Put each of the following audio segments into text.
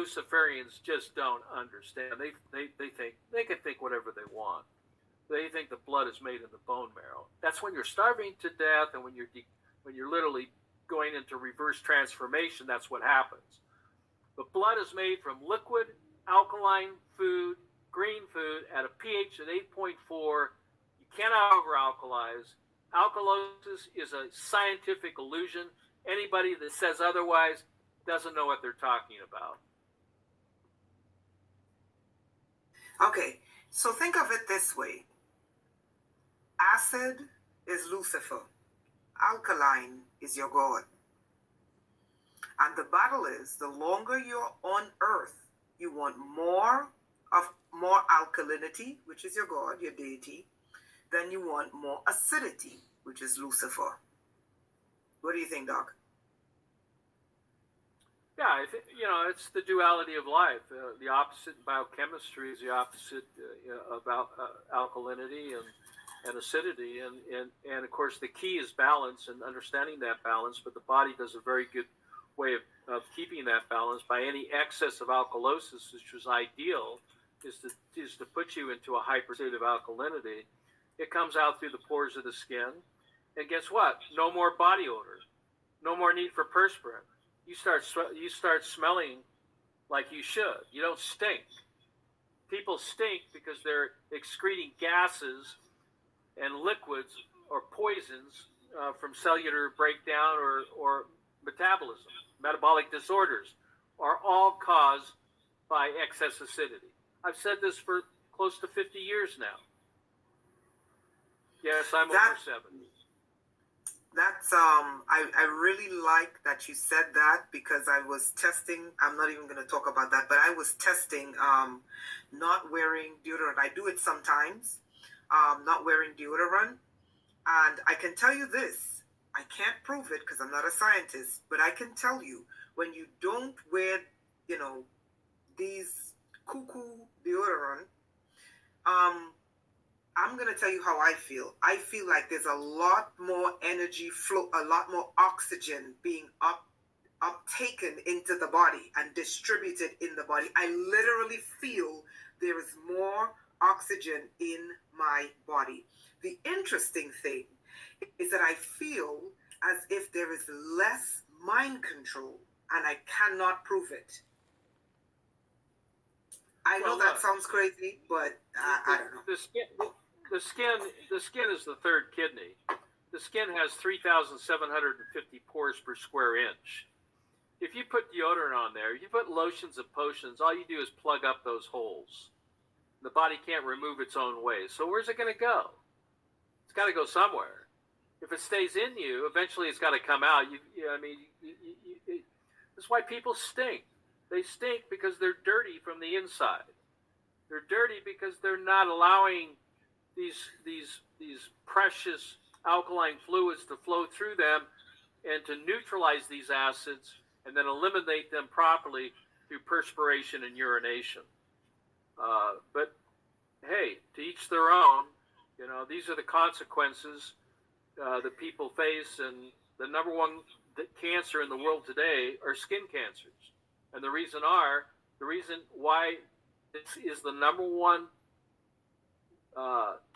Luciferians just don't understand. They think they can think whatever they want. They think the blood is made in the bone marrow. That's when you're starving to death, and when you're literally going into reverse transformation. That's what happens. The blood is made from liquid, alkaline food, green food at a pH of 8.4. You cannot over-alkalize. Alkalosis is a scientific illusion. Anybody that says otherwise doesn't know what they're talking about. Okay, so think of it this way. Acid is Lucifer. Alkaline is your God. And the battle is, the longer you're on earth, you want more alkalinity, which is your God, your deity. Then you want more acidity, which is Lucifer. What do you think, Doc? Yeah, it's the duality of life. The opposite in biochemistry is the opposite about alkalinity and acidity, and of course the key is balance and understanding that balance. But the body does a very good way of keeping that balance by any excess of alkalosis, which is ideal, is to put you into a hyper state of alkalinity. It comes out through the pores of the skin, and guess what? No more body odor, no more need for perspirant. You start smelling like you should. You don't stink. People stink because they're excreting gases and liquids or poisons from cellular breakdown or metabolism. Metabolic disorders are all caused by excess acidity. I've said this for close to 50 years now. Yes, I'm over 70. That's I really like that you said that, because I was testing. I'm not even going to talk about that, but I was testing not wearing deodorant. I do it sometimes, not wearing deodorant, and I can tell you this. I can't prove it because I'm not a scientist, but I can tell you, when you don't wear, these cuckoo deodorant, I'm going to tell you how I feel. I feel like there's a lot more energy flow, a lot more oxygen being uptaken into the body and distributed in the body. I literally feel there is more oxygen in my body. The interesting thing is that I feel as if there is less mind control, and I cannot prove it. I know that sounds crazy, but I don't know. The skin is the third kidney. The skin has 3,750 pores per square inch. If you put deodorant on there, you put lotions and potions, all you do is plug up those holes. The body can't remove its own waste. So where's it going to go? It's got to go somewhere. If it stays in you, eventually it's got to come out. That's why people stink. They stink because they're dirty from the inside. They're dirty because they're not allowing these precious alkaline fluids to flow through them and to neutralize these acids and then eliminate them properly through perspiration and urination. But hey, to each their own. These are the consequences that people face, and the number one cancer in the world today are skin cancers. And the reason why this is the number one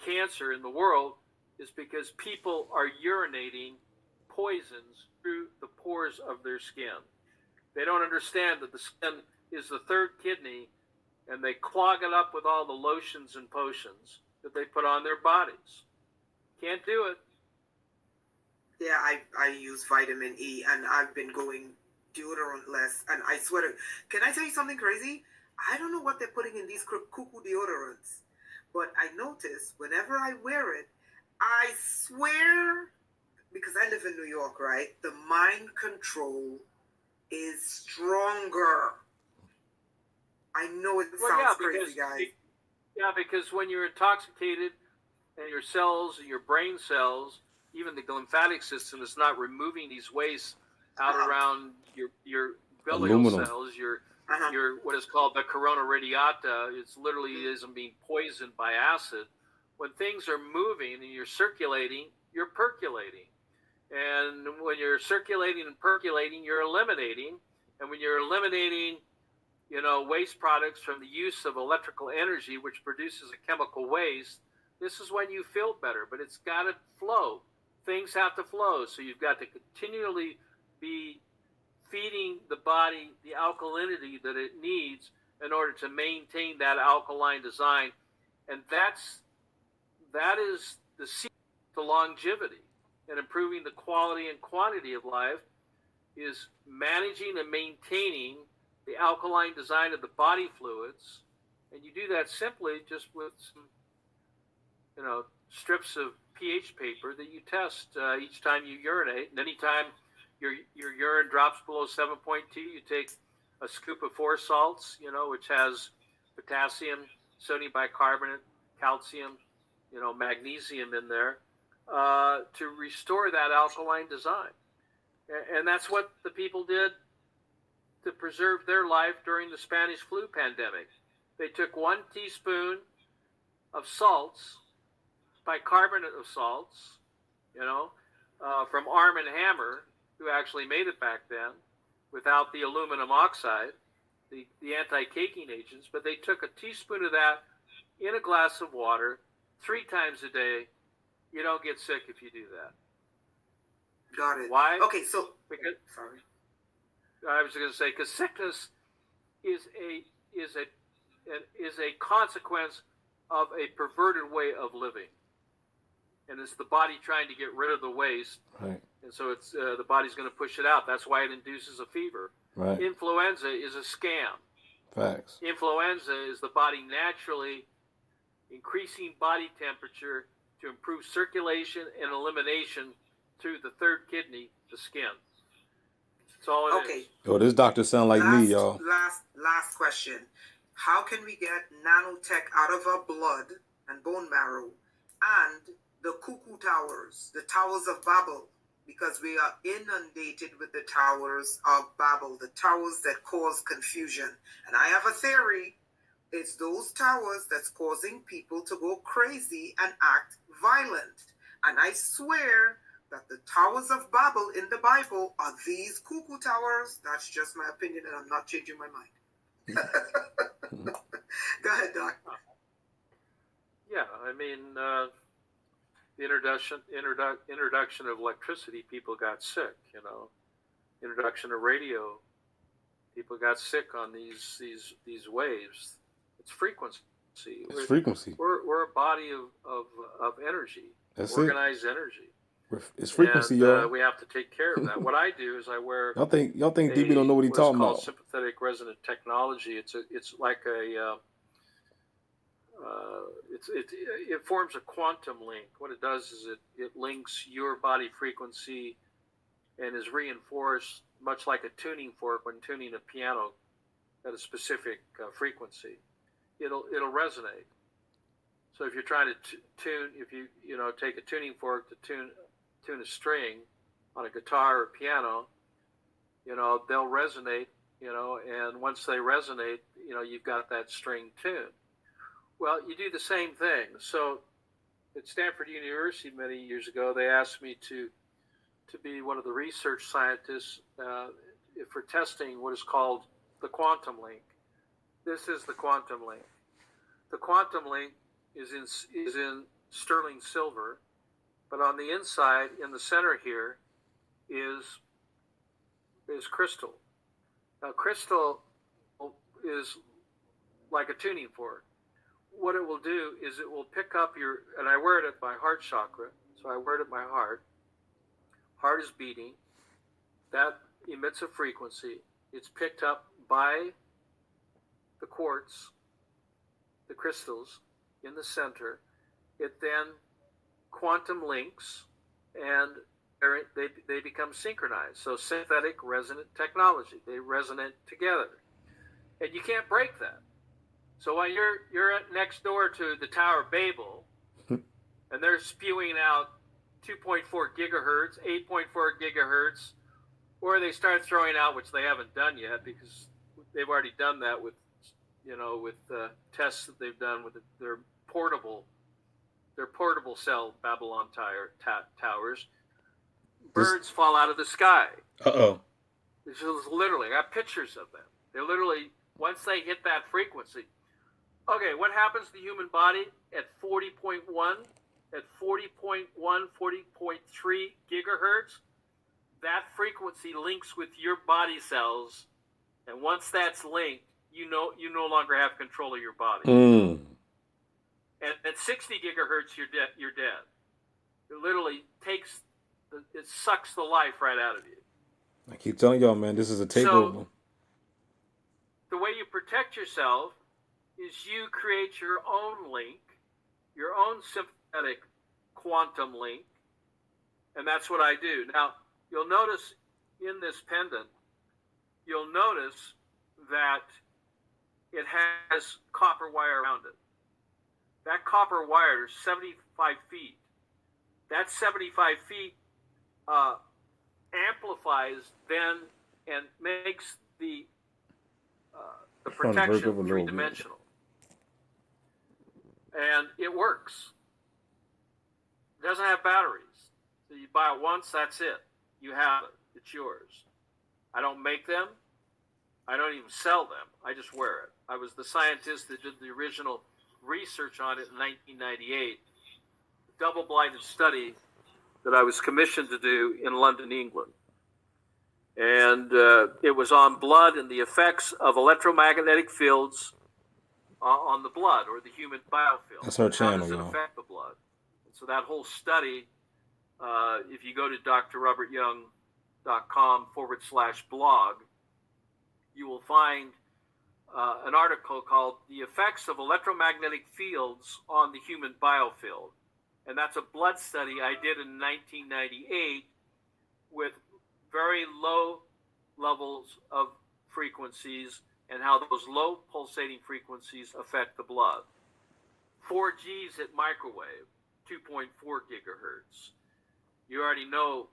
cancer in the world is because people are urinating poisons through the pores of their skin. They don't understand that the skin is the third kidney, and they clog it up with all the lotions and potions that they put on their bodies. Can't do it. Yeah, I use vitamin E, and I've been going deodorant less, and I swear to, can I tell you something crazy? I don't know what they're putting in these cuckoo deodorants, but I notice whenever I wear it, I swear, because I live in New York, right? The mind control is stronger. I know it sounds crazy, guys. Yeah, because when you're intoxicated and your cells, your brain cells, even the lymphatic system is not removing these wastes out around your biliary cells, your what is called the corona radiata. It's literally isn't being poisoned by acid. When things are moving and you're circulating, you're percolating. And when you're circulating and percolating, you're eliminating. And when you're eliminating waste products from the use of electrical energy, which produces a chemical waste, this is when you feel better. But it's got to flow. Things have to flow. So you've got to continually be feeding the body the alkalinity that it needs in order to maintain that alkaline design. And that is the secret to longevity and improving the quality and quantity of life, is managing and maintaining the alkaline design of the body fluids. And you do that simply just with some, strips of pH paper that you test each time you urinate. And anytime your urine drops below 7.2, you take a scoop of 4 salts, which has potassium, sodium bicarbonate, calcium, magnesium in there, to restore that alkaline design. And that's what the people did to preserve their life during the Spanish flu pandemic. They took 1 teaspoon of salts, bicarbonate of salts, from Arm & Hammer, who actually made it back then, without the aluminum oxide, the anti-caking agents, but they took a teaspoon of that in a glass of water 3 times a day. You don't get sick if you do that. Got it. Why? Okay, so because sorry. I was going to say, because sickness is a consequence of a perverted way of living, and it's the body trying to get rid of the waste, right? And so it's the body's going to push it out. That's why it induces a fever. Right. Influenza is a scam. Facts. Influenza is the body naturally increasing body temperature to improve circulation and elimination through the third kidney, the skin. That's all it is. Yo, this doctor sound like me, y'all. Last question. How can we get nanotech out of our blood and bone marrow and the cuckoo towers, the towers of Babel? Because we are inundated with the towers of Babel, the towers that cause confusion. And I have a theory. It's those towers that's causing people to go crazy and act violent. And I swear that the towers of Babel in the Bible are these cuckoo towers. That's just my opinion, and I'm not changing my mind. Go ahead, Doc. Yeah, I mean, the introduction of electricity, people got sick. Introduction of radio, people got sick on these waves. It's frequency. It's frequency. We're a body of energy. That's organized energy. It's frequency, and, y'all. We have to take care of that. What I do is I wear. Y'all think DB don't know what he's talking about? Sympathetic resonant technology. It's like a. It forms a quantum link. What it does is it links your body frequency, and is reinforced much like a tuning fork when tuning a piano at a specific frequency. It'll resonate. So if you're trying to tune, if you take a tuning fork to tune a string on a guitar or piano, they'll resonate, and once they resonate, you've got that string tuned. Well, you do the same thing. So at Stanford University many years ago, they asked me to be one of the research scientists for testing what is called the quantum link. This is the quantum link. The quantum link is in sterling silver, but on the inside, in the center here, is crystal. Now, crystal is like a tuning fork. What it will do is it will pick up and I wear it at my heart chakra, so I wear it at my heart. Heart is beating. That emits a frequency. It's picked up by the quartz, the crystals in the center. It then quantum links, and they become synchronized. So synthetic resonant technology. They resonate together, and you can't break that. So while you're next door to the Tower of Babel, and they're spewing out 2.4 gigahertz, 8.4 gigahertz, or they start throwing out, which they haven't done yet because they've already done that with tests that they've done with their portable cell Babylon towers. Birds fall out of the sky. Uh-oh. This is literally, I have pictures of them. They literally once they hit that frequency. Okay, what happens to the human body at 40.1, at 40.1, 40.3 gigahertz? That frequency links with your body cells, and once that's linked, you no longer have control of your body. Mm. And at 60 gigahertz, you're dead. You're dead. It literally it sucks the life right out of you. I keep telling y'all, man, this is a takeover. So, the way you protect yourself is you create your own link, your own sympathetic quantum link, and that's what I do. Now, you'll notice in this pendant, you'll notice that it has copper wire around it. That copper wire is 75 feet. That 75 feet amplifies then and makes the protection three-dimensional. And it works. It doesn't have batteries. So you buy it once, that's it. You have it. It's yours. I don't make them. I don't even sell them. I just wear it. I was the scientist that did the original research on it in 1998. Double-blinded study that I was commissioned to do in London, England. And it was on blood and the effects of electromagnetic fields on the blood or the human biofilm. That's her channel, How does it y'all. affect the blood? And so that whole study, if you go to drrobertyoung.com/blog, you will find an article called The Effects of Electromagnetic Fields on the Human Biofilm. And that's a blood study I did in 1998 with very low levels of frequencies and how those low pulsating frequencies affect the blood. 4G's at microwave, 2.4 gigahertz. You already know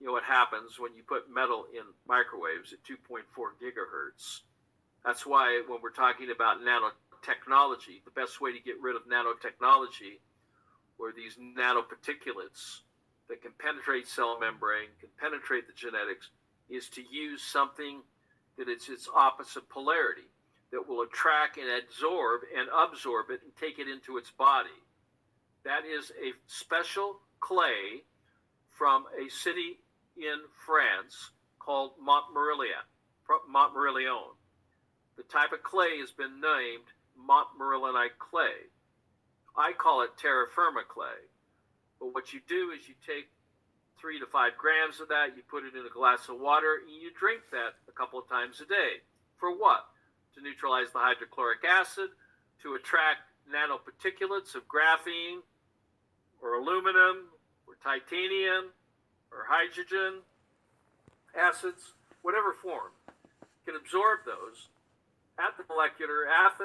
what happens when you put metal in microwaves at 2.4 gigahertz. That's why when we're talking about nanotechnology, the best way to get rid of nanotechnology or these nanoparticulates that can penetrate cell membrane, can penetrate the genetics, is to use something that it's its opposite polarity, that will attract and absorb it and take it into its body. That is a special clay from a city in France called Montmorillon. The type of clay has been named Montmorillonite clay. I call it terra firma clay. But what you do is you take 3 to 5 grams of that, you put it in a glass of water, and you drink that a couple of times a day. For what? To neutralize the hydrochloric acid, to attract nanoparticulates of graphene, or aluminum, or titanium, or hydrogen acids, whatever form, can absorb those at the molecular, at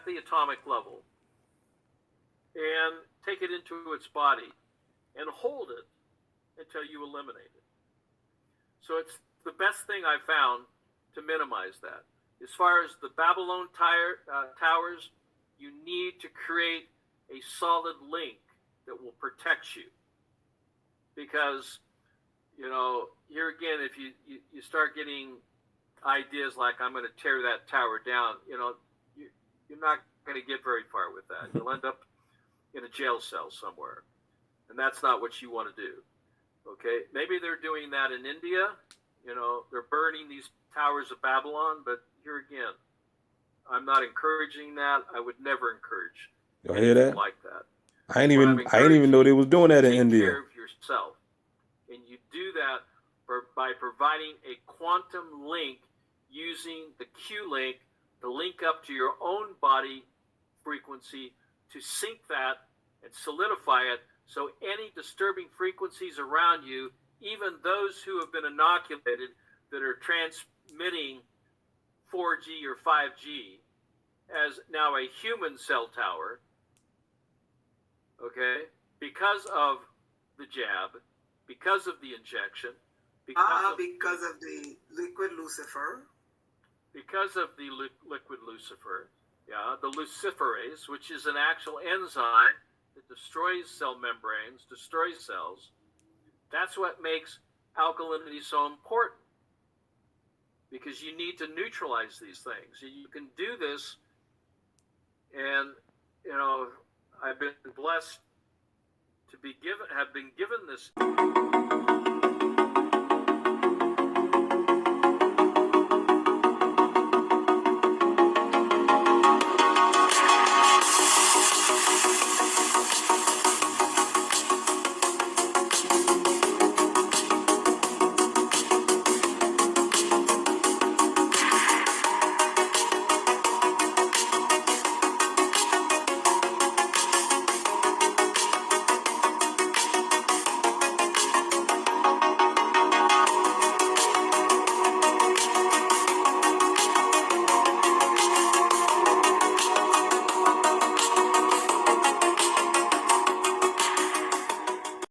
the atomic level, and take it into its body and hold it until you eliminate it. So it's the best thing I found to minimize that. As far as the Babylon towers, you need to create a solid link that will protect you. Because, here again, if you start getting ideas like, I'm going to tear that tower down, you're not going to get very far with that. You'll end up in a jail cell somewhere. And that's not what you want to do. Okay? Maybe they're doing that in India. They're burning these towers of Babylon. But here again, I'm not encouraging that. I would never encourage Y'all hear that? like that. I ain't even know they was doing that in India. Take care of yourself. And you do that by providing a quantum link using the Q-link to link up to your own body frequency to sync that and solidify it, so any disturbing frequencies around you, even those who have been inoculated that are transmitting 4G or 5G as now a human cell tower, okay, because of the jab, because of the injection, because of the liquid Lucifer. Because of the liquid Lucifer, the luciferase, which is an actual enzyme that destroys cell membranes, destroys cells. That's what makes alkalinity so important. because you need to neutralize these things. You can do this, and I've been blessed to have been given this